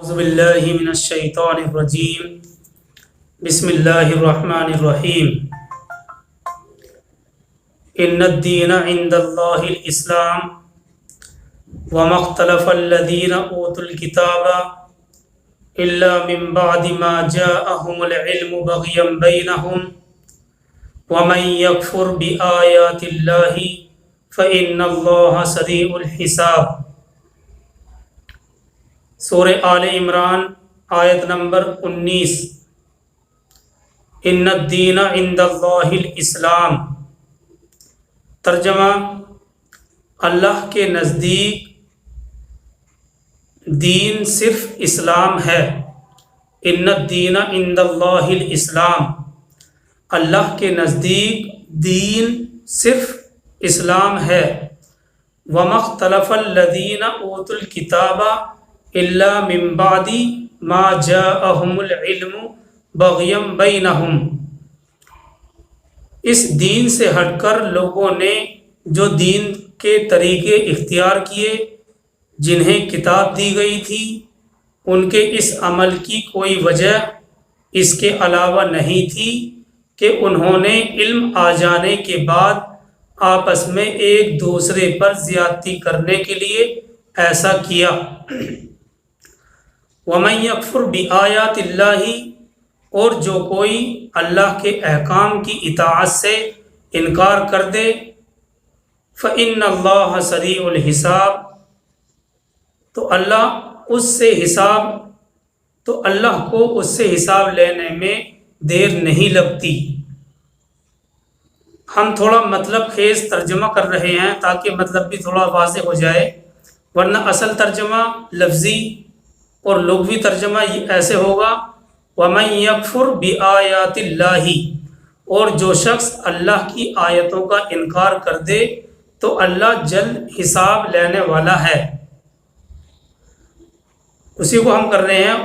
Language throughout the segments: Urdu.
اعوذ باللہ من الشیطان الرجیم بسم اللہ الرحمن الرحیم ان الدین عند اللہ الاسلام وما اختلف الذین اوتوا الکتاب الا من بعد ما جاءهم العلم بغیا بینہم ومن یکفر بآیات اللہ فإن اللہ سریع الحساب۔ سورہ آل عمران آیت نمبر 19۔ ان الدین عند اللہ الاسلام۔ ترجمہ: اللہ کے نزدیک دین صرف اسلام ہے۔ ان الدین عند اللہ الاسلام، اللہ کے نزدیک دین صرف اسلام ہے۔ وما اختلف الذین اوتوا الکتاب الا من بعد ما جاءهم العلم بغیا بینہم۔ اس دین سے ہٹ کر لوگوں نے جو دین کے طریقے اختیار کیے جنہیں کتاب دی گئی تھی، ان کے اس عمل کی کوئی وجہ اس کے علاوہ نہیں تھی کہ انہوں نے علم آ جانے کے بعد آپس میں ایک دوسرے پر زیادتی کرنے کے لیے ایسا کیا۔ وَمَن يَكْفُرْ بِآيَاتِ اللَّهِ، اور جو کوئی اللہ کے احکام کی اطاعت سے انکار کر دے، فَإِنَّ اللَّهَ سَرِيعُ الْحِسَابِ، تو اللہ کو اس سے حساب لینے میں دیر نہیں لگتی۔ ہم تھوڑا مطلب خیز ترجمہ کر رہے ہیں تاکہ مطلب بھی تھوڑا واضح ہو جائے، ورنہ اصل ترجمہ لفظی اور لغوی ترجمہ ایسے ہوگا: وَمَن يَكْفُرْ بِآيَاتِ اللَّهِ، اور جو شخص اللہ کی آیتوں کا انکار کر دے تو اللہ جلد حساب لینے والا ہے۔ اسی کو ہم کر رہے ہیں۔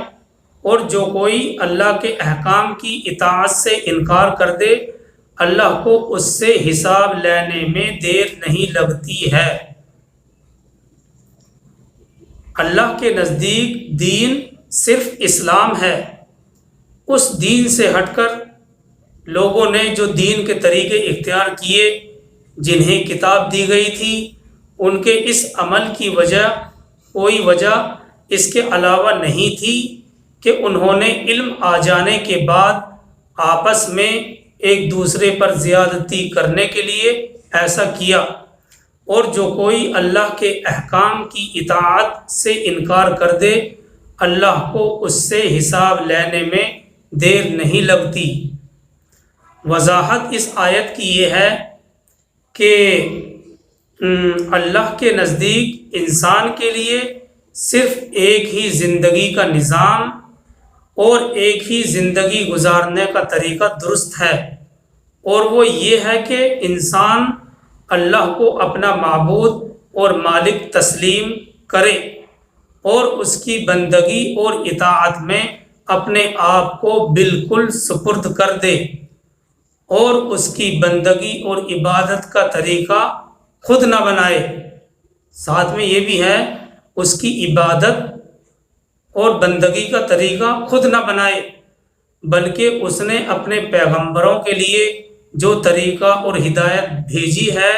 اور جو کوئی اللہ کے احکام کی اطاعت سے انکار کر دے، اللہ کو اس سے حساب لینے میں دیر نہیں لگتی ہے۔ اللہ کے نزدیک دین صرف اسلام ہے۔ اس دین سے ہٹ کر لوگوں نے جو دین کے طریقے اختیار کیے جنہیں کتاب دی گئی تھی، ان کے اس عمل کی کوئی وجہ اس کے علاوہ نہیں تھی کہ انہوں نے علم آ جانے کے بعد آپس میں ایک دوسرے پر زیادتی کرنے کے لیے ایسا کیا۔ اور جو کوئی اللہ کے احکام کی اطاعت سے انکار کر دے، اللہ کو اس سے حساب لینے میں دیر نہیں لگتی۔ وضاحت اس آیت کی یہ ہے کہ اللہ کے نزدیک انسان کے لیے صرف ایک ہی زندگی کا نظام اور ایک ہی زندگی گزارنے کا طریقہ درست ہے، اور وہ یہ ہے کہ انسان اللہ کو اپنا معبود اور مالک تسلیم کرے اور اس کی بندگی اور اطاعت میں اپنے آپ کو بالکل سپرد کر دے، اور اس کی بندگی اور عبادت کا طریقہ خود نہ بنائے۔ ساتھ میں یہ بھی ہے، اس کی عبادت اور بندگی کا طریقہ خود نہ بنائے، بلکہ اس نے اپنے پیغمبروں کے لیے جو طریقہ اور ہدایت بھیجی ہے،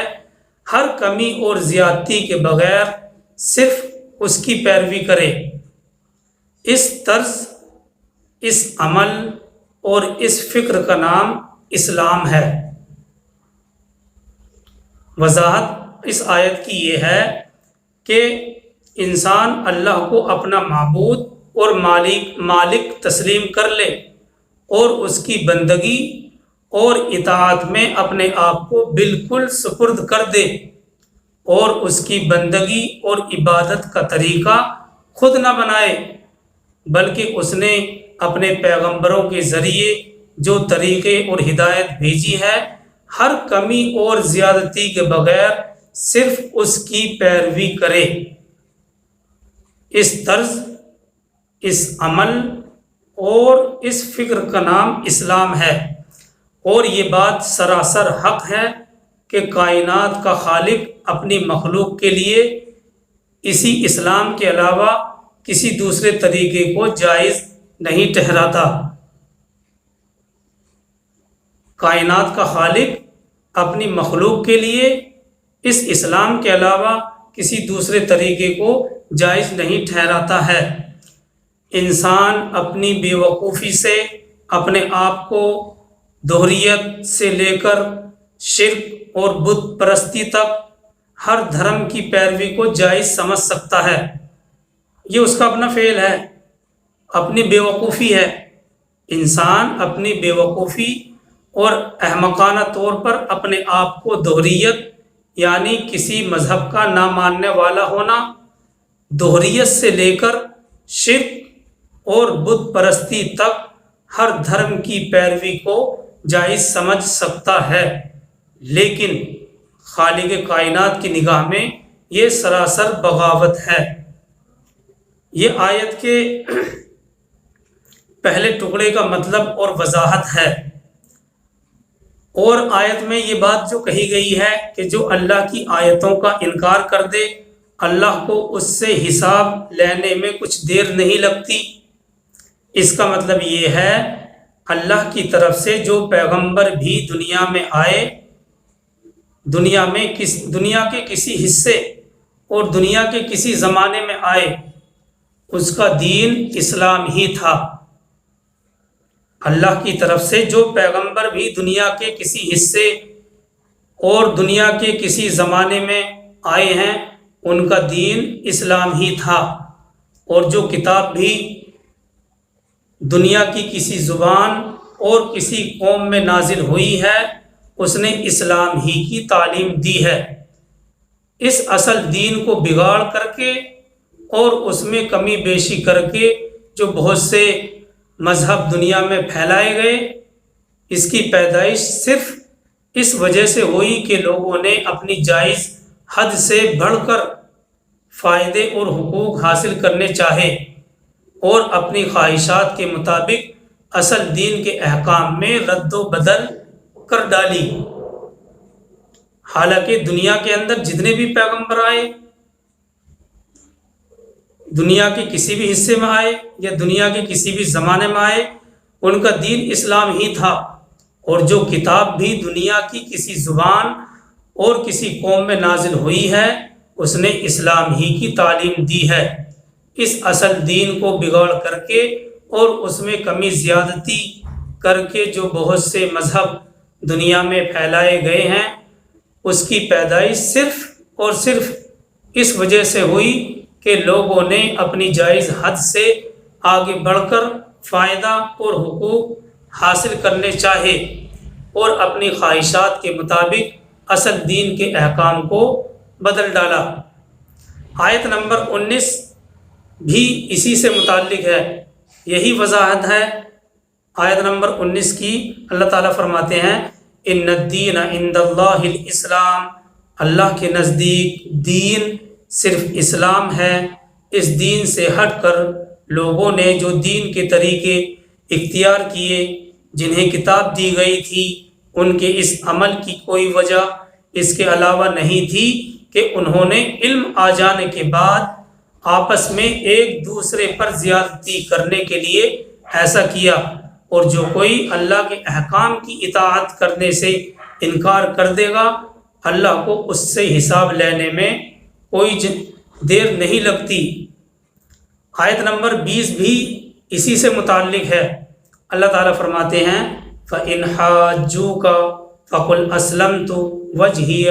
ہر کمی اور زیادتی کے بغیر صرف اس کی پیروی کرے۔ اس طرز، اس عمل اور اس فکر کا نام اسلام ہے۔ وضاحت اس آیت کی یہ ہے کہ انسان اللہ کو اپنا معبود اور مالک تسلیم کر لے اور اس کی بندگی اور اطاعت میں اپنے آپ کو بالکل سپرد کر دے، اور اس کی بندگی اور عبادت کا طریقہ خود نہ بنائے، بلکہ اس نے اپنے پیغمبروں کے ذریعے جو طریقے اور ہدایت بھیجی ہے، ہر کمی اور زیادتی کے بغیر صرف اس کی پیروی کرے۔ اس طرز، اس عمل اور اس فکر کا نام اسلام ہے، اور یہ بات سراسر حق ہے کہ کائنات کا خالق اپنی مخلوق کے لیے اسی اسلام کے علاوہ کسی دوسرے طریقے کو جائز نہیں ٹھہراتا۔ کائنات کا خالق اپنی مخلوق کے لیے اس اسلام کے علاوہ کسی دوسرے طریقے کو جائز نہیں ٹھہراتا ہے۔ انسان اپنی بے وقوفی سے اپنے آپ کو دوہریت سے لے کر شرک اور بت پرستی تک ہر دھرم کی پیروی کو جائز سمجھ سکتا ہے۔ یہ اس کا اپنا فعل ہے، اپنی بے وقوفی ہے۔ انسان اپنی بے وقوفی اور احمقانہ طور پر اپنے آپ کو دوہریت یعنی کسی مذہب کا نہ ماننے والا ہونا، دوہریت سے لے کر شرک اور بت پرستی تک ہر دھرم کی پیروی کو جائز سمجھ سکتا ہے، لیکن خالق کائنات کی نگاہ میں یہ سراسر بغاوت ہے۔ یہ آیت کے پہلے ٹکڑے کا مطلب اور وضاحت ہے، اور آیت میں یہ بات جو کہی گئی ہے کہ جو اللہ کی آیتوں کا انکار کر دے اللہ کو اس سے حساب لینے میں کچھ دیر نہیں لگتی۔ اس کا مطلب یہ ہے اللہ کی طرف سے جو پیغمبر بھی دنیا میں آئے، دنیا کے کسی حصے اور دنیا کے کسی زمانے میں آئے، اس کا دین اسلام ہی تھا۔ اللہ کی طرف سے جو پیغمبر بھی دنیا کے کسی حصے اور دنیا کے کسی زمانے میں آئے ہیں ان کا دین اسلام ہی تھا، اور جو کتاب بھی دنیا کی کسی زبان اور کسی قوم میں نازل ہوئی ہے اس نے اسلام ہی کی تعلیم دی ہے۔ اس اصل دین کو بگاڑ کر کے اور اس میں کمی بیشی کر کے جو بہت سے مذہب دنیا میں پھیلائے گئے، اس کی پیدائش صرف اس وجہ سے ہوئی کہ لوگوں نے اپنی جائز حد سے بڑھ کر فائدے اور حقوق حاصل کرنے چاہے اور اپنی خواہشات کے مطابق اصل دین کے احکام میں رد و بدل کر ڈالی۔ حالانکہ دنیا کے اندر جتنے بھی پیغمبر آئے، دنیا کے کسی بھی حصے میں آئے یا دنیا کے کسی بھی زمانے میں آئے، ان کا دین اسلام ہی تھا، اور جو کتاب بھی دنیا کی کسی زبان اور کسی قوم میں نازل ہوئی ہے اس نے اسلام ہی کی تعلیم دی ہے۔ اس اصل دین کو بگاڑ کر کے اور اس میں کمی زیادتی کر کے جو بہت سے مذہب دنیا میں پھیلائے گئے ہیں، اس کی پیدائش صرف اور صرف اس وجہ سے ہوئی کہ لوگوں نے اپنی جائز حد سے آگے بڑھ کر فائدہ اور حقوق حاصل کرنے چاہے اور اپنی خواہشات کے مطابق اصل دین کے احکام کو بدل ڈالا۔ آیت نمبر 19 بھی اسی سے متعلق ہے، یہی وضاحت ہے آیت نمبر 19 کی۔ اللہ تعالیٰ فرماتے ہیں ان الدین عند اللہ الاسلام، اللہ کے نزدیک دین صرف اسلام ہے۔ اس دین سے ہٹ کر لوگوں نے جو دین کے طریقے اختیار کیے جنہیں کتاب دی گئی تھی، ان کے اس عمل کی کوئی وجہ اس کے علاوہ نہیں تھی کہ انہوں نے علم آ جانے کے بعد آپس میں ایک دوسرے پر زیادتی کرنے کے لیے ایسا کیا، اور جو کوئی اللہ کے احکام کی اطاعت کرنے سے انکار کر دے گا اللہ کو اس سے حساب لینے میں کوئی دیر نہیں لگتی۔ آیت نمبر 20 بھی اسی سے متعلق ہے۔ اللہ تعالیٰ فرماتے ہیں فَإِنْ حَاجُّوكَ فَقُلْ أَسْلَمْتُ وَجْهِيَ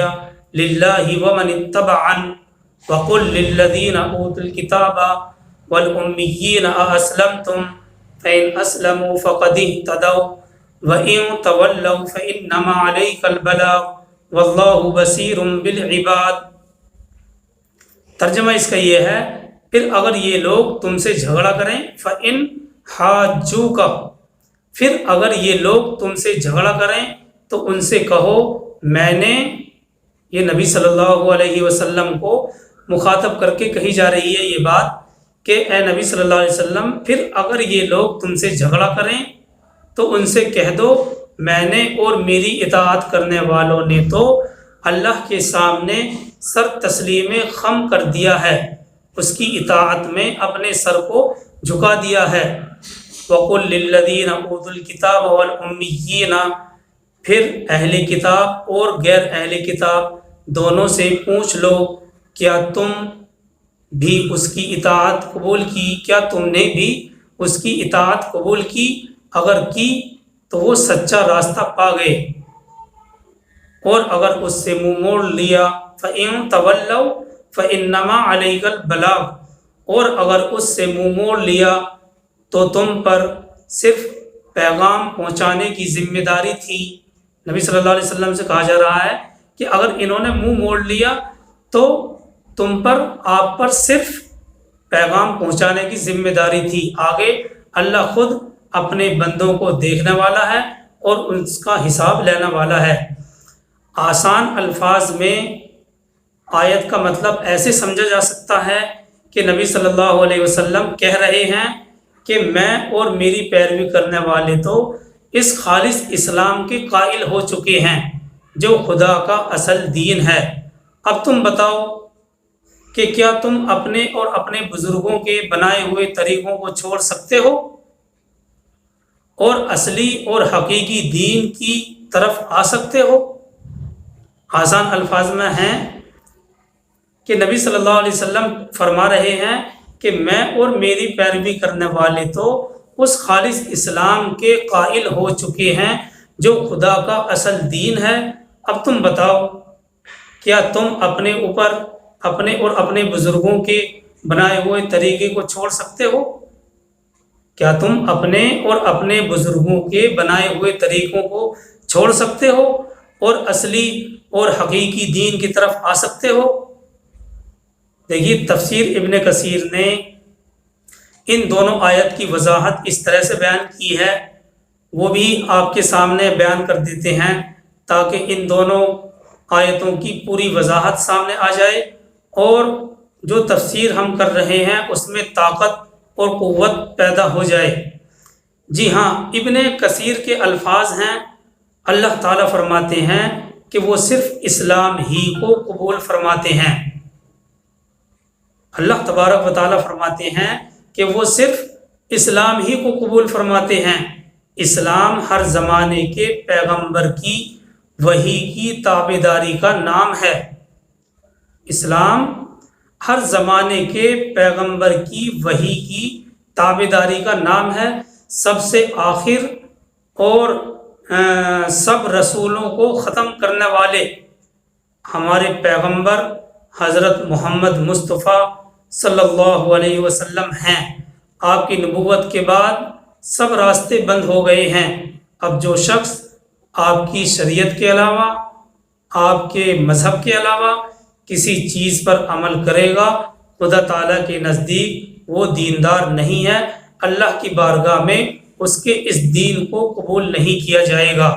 لِلَّهِ وَمَنِ اتَّبَعَنِ وَقُلْ لِلَّذِينَ أُوتُوا الْكِتَابَ وَالْأُمِّيِّينَ أَأَسْلَمْتُمْ فَإِنْ أَسْلَمُوا فَقَدِ اهْتَدَوْا وَإِنْ تَوَلَّوْا فَإِنَّمَا عَلَيْكَ الْبَلَاغُ وَاللَّهُ بَصِيرٌ بِالْعِبَادِ۔ ترجمہ اس کا یہ ہے پھر اگر یہ لوگ تم سے جھگڑا کریں، فَإِنْ حَاجُّوكَ، پھر اگر یہ لوگ تم سے جھگڑا کریں تو ان سے کہو، میں نے، یہ نبی صلی اللہ علیہ وسلم کو مخاطب کر کے کہی جا رہی ہے یہ بات کہ اے نبی صلی اللہ علیہ وسلم، پھر اگر یہ لوگ تم سے جھگڑا کریں تو ان سے کہہ دو میں نے اور میری اطاعت کرنے والوں نے تو اللہ کے سامنے سر تسلیم خم کر دیا ہے، اس کی اطاعت میں اپنے سر کو جھکا دیا ہے۔ وَقُلْ لِلَّذِينَ أُوتُوا الْكِتَابَ وَالْأُمِّيِّينَ، پھر اہل کتاب اور غیر اہل کتاب دونوں سے پوچھ لو، کیا تم بھی اس کی اطاعت قبول کی؟ کیا تم نے بھی اس کی اطاعت قبول کی؟ اگر کی تو وہ سچا راستہ پا گئے، اور اگر اس سے منہ موڑ لیا فَإِن تَوَلَّوْا فَإِنَّمَا عَلَيْكَ الْبَلَاغُ، اور اگر اس سے منہ موڑ لیا تو تم پر صرف پیغام پہنچانے کی ذمہ داری تھی۔ نبی صلی اللہ علیہ وسلم سے کہا جا رہا ہے کہ اگر انہوں نے منہ موڑ لیا تو تم پر، آپ پر صرف پیغام پہنچانے کی ذمہ داری تھی، آگے اللہ خود اپنے بندوں کو دیکھنے والا ہے اور اس کا حساب لینے والا ہے۔ آسان الفاظ میں آیت کا مطلب ایسے سمجھا جا سکتا ہے کہ نبی صلی اللہ علیہ وسلم کہہ رہے ہیں کہ میں اور میری پیروی کرنے والے تو اس خالص اسلام کے قائل ہو چکے ہیں جو خدا کا اصل دین ہے۔ اب تم بتاؤ کہ کیا تم اپنے اور اپنے بزرگوں کے بنائے ہوئے طریقوں کو چھوڑ سکتے ہو اور اصلی اور حقیقی دین کی طرف آ سکتے ہو؟ آسان الفاظ میں ہیں کہ نبی صلی اللہ علیہ وسلم فرما رہے ہیں کہ میں اور میری پیروی کرنے والے تو اس خالص اسلام کے قائل ہو چکے ہیں جو خدا کا اصل دین ہے۔ اب تم بتاؤ کیا تم اپنے اوپر اپنے اور اپنے بزرگوں کے بنائے ہوئے طریقے کو چھوڑ سکتے ہو؟ کیا تم اپنے اور اپنے بزرگوں کے بنائے ہوئے طریقوں کو چھوڑ سکتے ہو اور اصلی اور حقیقی دین کی طرف آ سکتے ہو؟ دیکھیے تفسیر ابن کثیر نے ان دونوں آیت کی وضاحت اس طرح سے بیان کی ہے، وہ بھی آپ کے سامنے بیان کر دیتے ہیں تاکہ ان دونوں آیتوں کی پوری وضاحت سامنے آ جائے اور جو تفسیر ہم کر رہے ہیں اس میں طاقت اور قوت پیدا ہو جائے۔ جی ہاں، ابن کثیر کے الفاظ ہیں، اللہ تعالیٰ فرماتے ہیں کہ وہ صرف اسلام ہی کو قبول فرماتے ہیں۔ اللہ تبارک و تعالیٰ فرماتے ہیں کہ وہ صرف اسلام ہی کو قبول فرماتے ہیں۔ اسلام ہر زمانے کے پیغمبر کی وحی کی تابعداری کا نام ہے۔ اسلام ہر زمانے کے پیغمبر کی وحی کی تابعداری کا نام ہے۔ سب سے آخر اور سب رسولوں کو ختم کرنے والے ہمارے پیغمبر حضرت محمد مصطفیٰ صلی اللہ علیہ وسلم ہیں۔ آپ کی نبوت کے بعد سب راستے بند ہو گئے ہیں۔ اب جو شخص آپ کی شریعت کے علاوہ، آپ کے مذہب کے علاوہ کسی چیز پر عمل کرے گا، خدا تعالیٰ کے نزدیک وہ دیندار نہیں ہے، اللہ کی بارگاہ میں اس کے اس دین کو قبول نہیں کیا جائے گا۔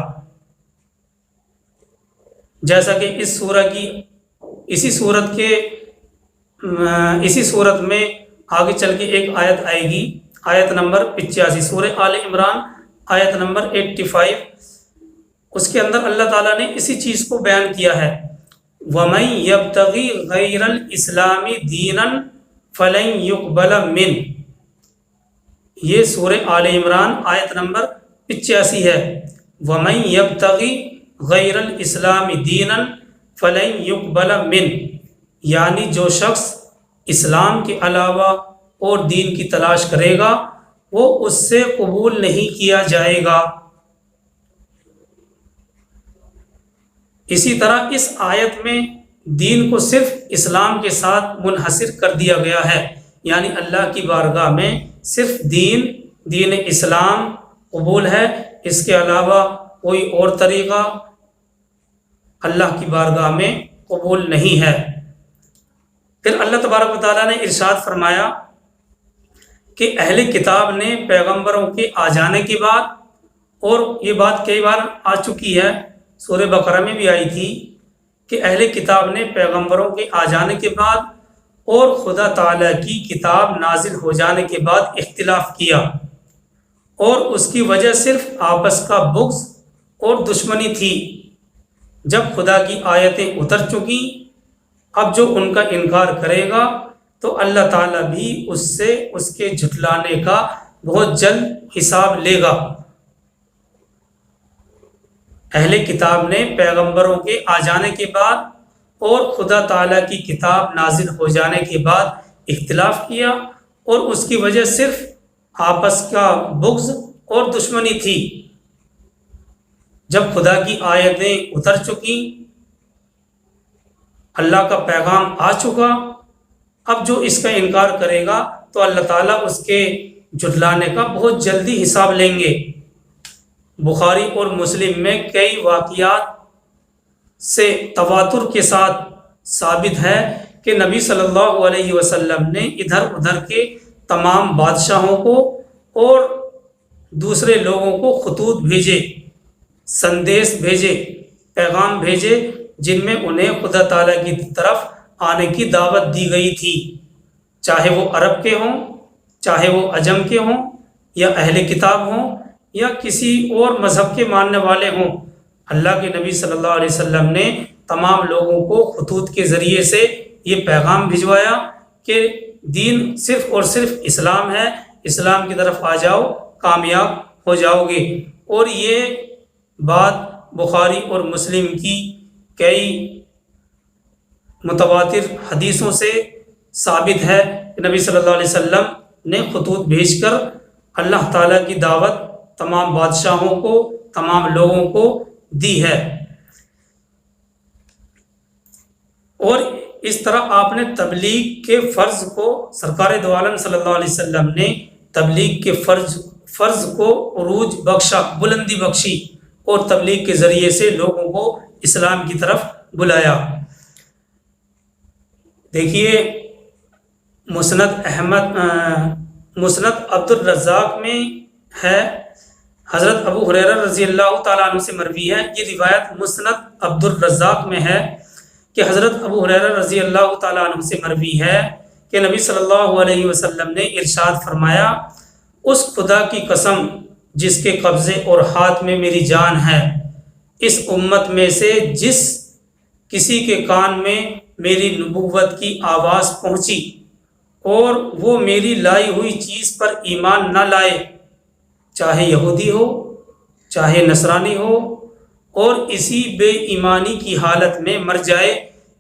جیسا کہ اس سورہ کی اسی صورت میں آگے چل کے ایک آیت آئے گی، آیت نمبر 85، سورہ آل عمران آیت نمبر 85۔ اس کے اندر اللہ تعالیٰ نے اسی چیز کو بیان کیا ہے، وَمَن يَبْتَغِي غَيْرَ الْإِسْلَامِ دِينًا فَلَن يُقْبَلَ مِنْهُ، یہ سورہ آل عمران آیت نمبر 85 ہے۔ وَمَن يَبْتَغِي غَيْرَ الْإِسْلَامِ دِينًا فَلَن يُقْبَلَ مِنْهُ، یعنی جو شخص اسلام کے علاوہ اور دین کی تلاش کرے گا وہ اس سے قبول نہیں کیا جائے گا۔ اسی طرح اس آیت میں دین کو صرف اسلام کے ساتھ منحصر کر دیا گیا ہے، یعنی اللہ کی بارگاہ میں صرف دین اسلام قبول ہے، اس کے علاوہ کوئی اور طریقہ اللہ کی بارگاہ میں قبول نہیں ہے۔ پھر اللہ تبارک و تعالیٰ نے ارشاد فرمایا کہ اہل کتاب نے پیغمبروں کے آ جانے کے بعد، اور یہ بات کئی بار آ چکی ہے، سورہ بقرہ میں بھی آئی تھی کہ اہل کتاب نے پیغمبروں کے آ جانے کے بعد اور خدا تعالیٰ کی کتاب نازل ہو جانے کے بعد اختلاف کیا، اور اس کی وجہ صرف آپس کا بغض اور دشمنی تھی۔ جب خدا کی آیتیں اتر چکیں، اب جو ان کا انکار کرے گا تو اللہ تعالیٰ بھی اس سے اس کے جھٹلانے کا بہت جلد حساب لے گا۔ اہل کتاب نے پیغمبروں کے آ جانے کے بعد اور خدا تعالیٰ کی کتاب نازل ہو جانے کے بعد اختلاف کیا، اور اس کی وجہ صرف آپس کا بغض اور دشمنی تھی۔ جب خدا کی آیتیں اتر چکی، اللہ کا پیغام آ چکا، اب جو اس کا انکار کرے گا تو اللہ تعالیٰ اس کے جھٹلانے کا بہت جلدی حساب لیں گے۔ بخاری اور مسلم میں کئی واقعات سے تواتر کے ساتھ ثابت ہے کہ نبی صلی اللہ علیہ وسلم نے ادھر ادھر کے تمام بادشاہوں کو اور دوسرے لوگوں کو خطوط بھیجے، سندیش بھیجے، پیغام بھیجے، جن میں انہیں خدا تعالیٰ کی طرف آنے کی دعوت دی گئی تھی، چاہے وہ عرب کے ہوں، چاہے وہ عجم کے ہوں، یا اہل کتاب ہوں، یا کسی اور مذہب کے ماننے والے ہوں۔ اللہ کے نبی صلی اللہ علیہ وسلم نے تمام لوگوں کو خطوط کے ذریعے سے یہ پیغام بھجوایا کہ دین صرف اور صرف اسلام ہے، اسلام کی طرف آ جاؤ، کامیاب ہو جاؤ گے۔ اور یہ بات بخاری اور مسلم کی کئی متواتر حدیثوں سے ثابت ہے کہ نبی صلی اللہ علیہ وسلم نے خطوط بھیج کر اللہ تعالیٰ کی دعوت تمام بادشاہوں کو، تمام لوگوں کو دی ہے۔ اور اس طرح آپ نے تبلیغ کے فرض کو، سرکار دو عالم صلی اللہ علیہ وسلم نے تبلیغ کے فرض کو عروج بخشا، بلندی بخشی، اور تبلیغ کے ذریعے سے لوگوں کو اسلام کی طرف بلایا۔ دیکھیے مسند عبد الرزاق میں ہے، حضرت ابو ہریرہ رضی اللہ تعالیٰ عنہ سے مروی ہے۔ یہ روایت مسند عبد الرزاق میں ہے کہ حضرت ابو ہریرہ رضی اللہ تعالیٰ عنہ سے مروی ہے کہ نبی صلی اللہ علیہ وسلم نے ارشاد فرمایا، اس خدا کی قسم جس کے قبضے اور ہاتھ میں میری جان ہے، اس امت میں سے جس کسی کے کان میں میری نبوت کی آواز پہنچی اور وہ میری لائی ہوئی چیز پر ایمان نہ لائے، چاہے یہودی ہو، چاہے نصرانی ہو، اور اسی بے ایمانی کی حالت میں مر جائے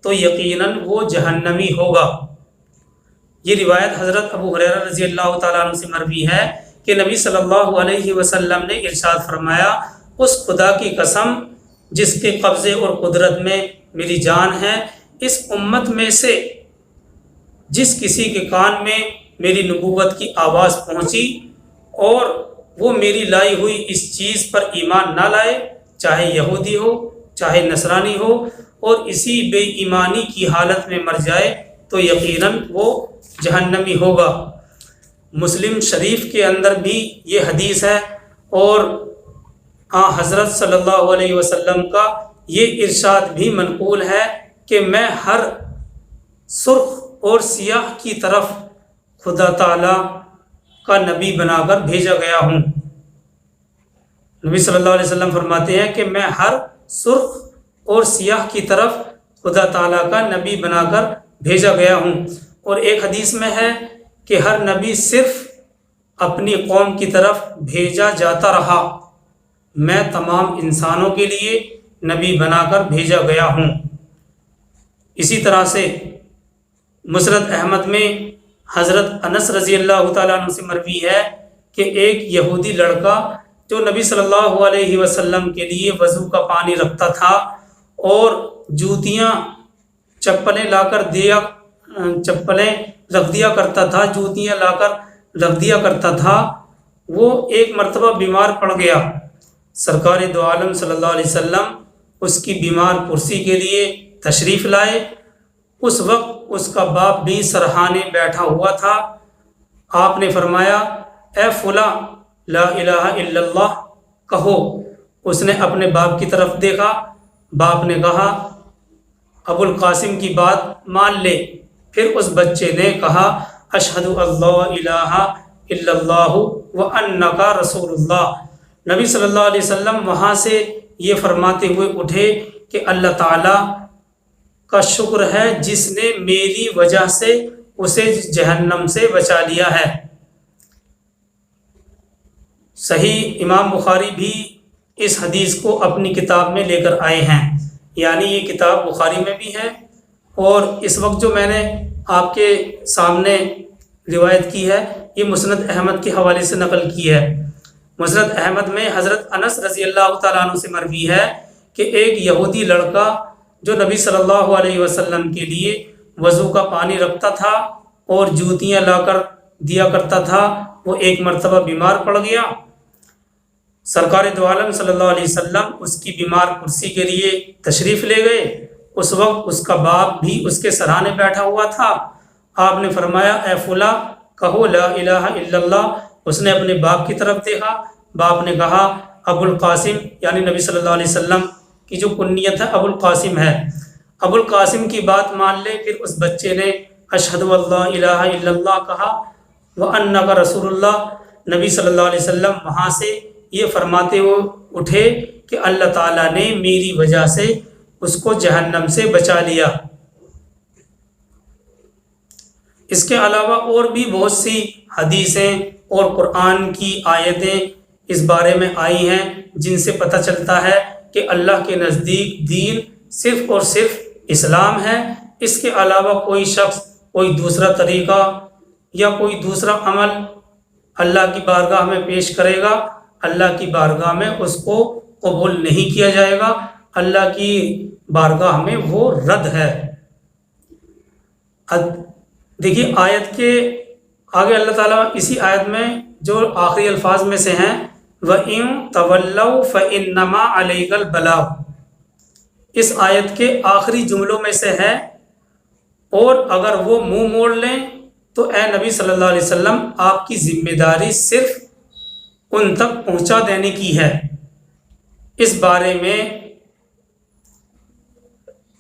تو یقیناً وہ جہنمی ہوگا۔ یہ روایت حضرت ابو ہریرہ رضی اللہ تعالیٰ عنہ سے مروی ہے کہ نبی صلی اللہ علیہ وسلم نے ارشاد فرمایا، اس خدا کی قسم جس کے قبضے اور قدرت میں میری جان ہے، اس امت میں سے جس کسی کے کان میں میری نبوت کی آواز پہنچی اور وہ میری لائی ہوئی اس چیز پر ایمان نہ لائے، چاہے یہودی ہو، چاہے نصرانی ہو، اور اسی بے ایمانی کی حالت میں مر جائے تو یقیناً وہ جہنمی ہوگا۔ مسلم شریف کے اندر بھی یہ حدیث ہے، اور حضرت صلی اللہ علیہ وسلم کا یہ ارشاد بھی منقول ہے کہ میں ہر سرخ اور سیاہ کی طرف خدا تعالیٰ کا نبی بنا کر بھیجا گیا ہوں۔ نبی صلی اللہ علیہ وسلم فرماتے ہیں کہ میں ہر سرخ اور سیاہ کی طرف خدا تعالیٰ کا نبی بنا کر بھیجا گیا ہوں۔ اور ایک حدیث میں ہے کہ ہر نبی صرف اپنی قوم کی طرف بھیجا جاتا رہا، میں تمام انسانوں کے لیے نبی بنا کر بھیجا گیا ہوں۔ اسی طرح سے مسند احمد میں حضرت انس رضی اللہ تعالیٰ عنہ سے مروی ہے کہ ایک یہودی لڑکا جو نبی صلی اللہ علیہ وسلم کے لیے وضو کا پانی رکھتا تھا اور جوتیاں چپلیں رکھ دیا کرتا تھا، جوتیاں لا کر رکھ دیا کرتا تھا، وہ ایک مرتبہ بیمار پڑ گیا۔ سرکار دو عالم صلی اللہ علیہ وسلم اس کی بیمار پرسی کے لیے تشریف لائے۔ اس وقت اس کا باپ بھی سرہانے بیٹھا ہوا تھا۔ آپ نے فرمایا، اے فلاں لا الہ الا اللہ کہو۔ اس نے اپنے باپ کی طرف دیکھا، باپ نے کہا ابو القاسم کی بات مان لے۔ پھر اس بچے نے کہا اشہد اللہ الہ الا اللہ وانک رسول اللہ۔ نبی صلی اللہ علیہ وسلم وہاں سے یہ فرماتے ہوئے اٹھے کہ اللہ تعالیٰ کا شکر ہے جس نے میری وجہ سے اسے جہنم سے بچا لیا ہے۔ صحیح امام بخاری بھی اس حدیث کو اپنی کتاب میں لے کر آئے ہیں، یعنی یہ کتاب بخاری میں بھی ہے، اور اس وقت جو میں نے آپ کے سامنے روایت کی ہے یہ مسند احمد کے حوالے سے نقل کی ہے۔ مسند احمد میں حضرت انس رضی اللہ تعالیٰ عنہ سے مروی ہے کہ ایک یہودی لڑکا جو نبی صلی اللہ علیہ وسلم کے لیے وضو کا پانی رکھتا تھا اور جوتیاں لا کر دیا کرتا تھا، وہ ایک مرتبہ بیمار پڑ گیا۔ سرکار دو عالم صلی اللہ علیہ وسلم اس کی بیمار کرسی کے لیے تشریف لے گئے۔ اس وقت اس کا باپ بھی اس کے سرانے بیٹھا ہوا تھا۔ آپ نے فرمایا اے فلاں کہو لا الہ الا اللہ۔ اس نے اپنے باپ کی طرف دیکھا، باپ نے کہا ابو القاسم، یعنی نبی صلی اللہ علیہ وسلم کی جو کنیت ہے ابو القاسم ہے، ابو القاسم کی بات مان لے۔ پھر اس بچے نے اشہد اللہ الہ الا اللہ کہا وانک رسول اللہ۔ نبی صلی اللہ علیہ وسلم وہاں سے یہ فرماتے ہوئے اٹھے کہ اللہ تعالیٰ نے میری وجہ سے اس کو جہنم سے بچا لیا۔ اس کے علاوہ اور بھی بہت سی حدیثیں اور قرآن کی آیتیں اس بارے میں آئی ہیں جن سے پتہ چلتا ہے کہ اللہ کے نزدیک دین صرف اور صرف اسلام ہے۔ اس کے علاوہ کوئی شخص کوئی دوسرا طریقہ یا کوئی دوسرا عمل اللہ کی بارگاہ میں پیش کرے گا، اللہ کی بارگاہ میں اس کو قبول نہیں کیا جائے گا، اللہ کی بارگاہ میں وہ رد ہے۔ دیکھیے آیت کے آگے اللہ تعالیٰ اسی آیت میں جو آخری الفاظ میں سے ہیں وَإِن تَوَلَّوْا فَإِنَّمَا عَلَيْكَ الْبَلَاغُ، اس آیت کے آخری جملوں میں سے ہے، اور اگر وہ منہ موڑ لیں تو اے نبی صلی اللہ علیہ وسلم آپ کی ذمہ داری صرف ان تک پہنچا دینے کی ہے۔ اس بارے میں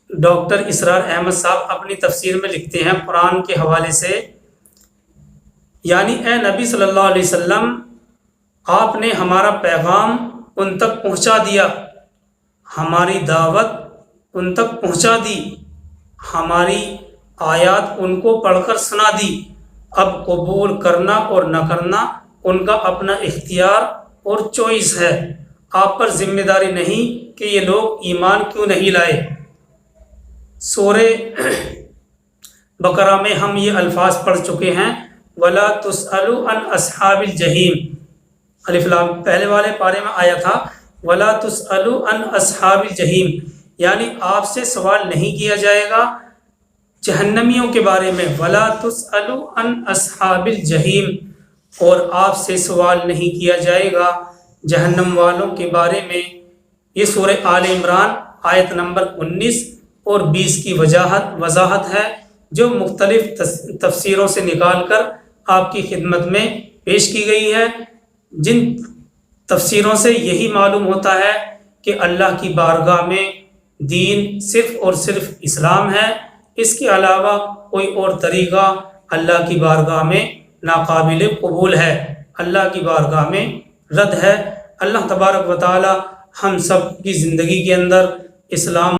ڈاکٹر اسرار احمد صاحب اپنی تفسیر میں لکھتے ہیں قرآن کے حوالے سے، یعنی اے نبی صلی اللہ علیہ وسلم آپ نے ہمارا پیغام ان تک پہنچا دیا، ہماری دعوت ان تک پہنچا دی، ہماری آیات ان کو پڑھ کر سنا دی۔ اب قبول کرنا اور نہ کرنا ان کا اپنا اختیار اور چوائس ہے، آپ پر ذمہ داری نہیں کہ یہ لوگ ایمان کیوں نہیں لائے۔ سورہ بقرہ میں ہم یہ الفاظ پڑھ چکے ہیں وَلَا تُسْأَلُوا عَنْ أَصْحَابِ الْجَحِيمِ، الف لام پہلے والے پارے میں آیا تھا وَلَا تُسْأَلُوا عَنْ أَصْحَابِ الْجَحِيمِ، یعنی آپ سے سوال نہیں کیا جائے گا جہنمیوں کے بارے میں، وَلَا تُسْأَلُوا عَنْ أَصْحَابِ الْجَحِيمِ، اور آپ سے سوال نہیں کیا جائے گا جہنم والوں کے بارے میں۔ یہ سورہ آل عمران آیت نمبر 19 اور 20 کی وضاحت ہے جو مختلف تفسیروں سے نکال کر آپ کی خدمت میں پیش کی گئی ہے، جن تفسیروں سے یہی معلوم ہوتا ہے کہ اللہ کی بارگاہ میں دین صرف اور صرف اسلام ہے، اس کے علاوہ کوئی اور طریقہ اللہ کی بارگاہ میں ناقابل قبول ہے، اللہ کی بارگاہ میں رد ہے۔ اللہ تبارک و تعالی ہم سب کی زندگی کے اندر اسلام